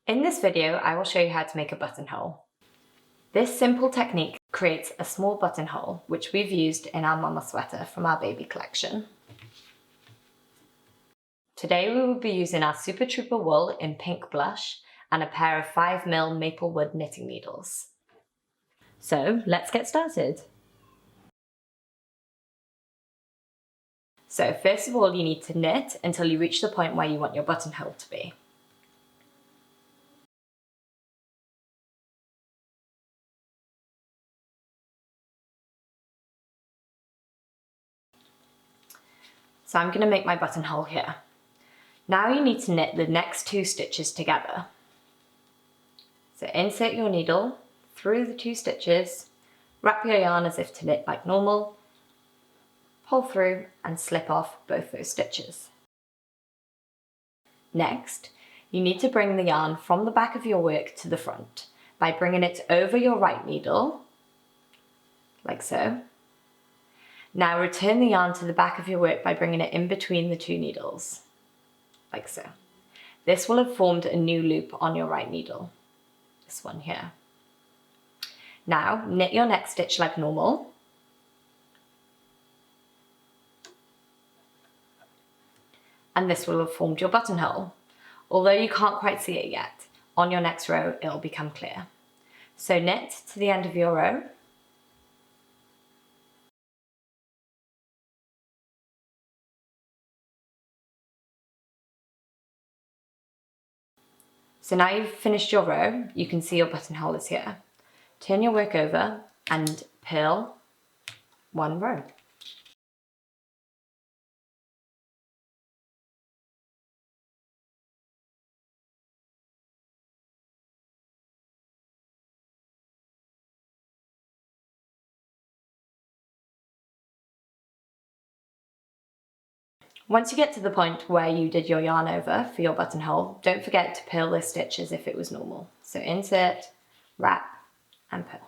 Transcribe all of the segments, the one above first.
In this video, I will show you how to make a buttonhole. This simple technique creates a small buttonhole, which we've used in our mama sweater from our baby collection. Today we will be using our Super Trooper wool in pink blush and a pair of 5mm maple wood knitting needles. So let's get started. So first of all, you need to knit until you reach the point where you want your buttonhole to be. So I'm going to make my buttonhole here. Now you need to knit the next 2 stitches together. So insert your needle through the 2 stitches, wrap your yarn as if to knit like normal, pull through and slip off both those stitches. Next, you need to bring the yarn from the back of your work to the front by bringing it over your right needle, like so. Now return the yarn to the back of your work by bringing it in between the 2 needles, like so. This will have formed a new loop on your right needle, this one here. Now knit your next stitch like normal. And this will have formed your buttonhole. Although you can't quite see it yet, on your next row it'll become clear. So knit to the end of your row. So now you've finished your row, you can see your buttonhole is here. Turn your work over and purl 1 row. Once you get to the point where you did your yarn over for your buttonhole, don't forget to purl this stitch as if it was normal. So insert, wrap and purl.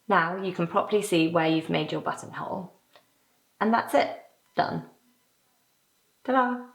Now you can properly see where you've made your buttonhole. And that's it, done. Ta-da!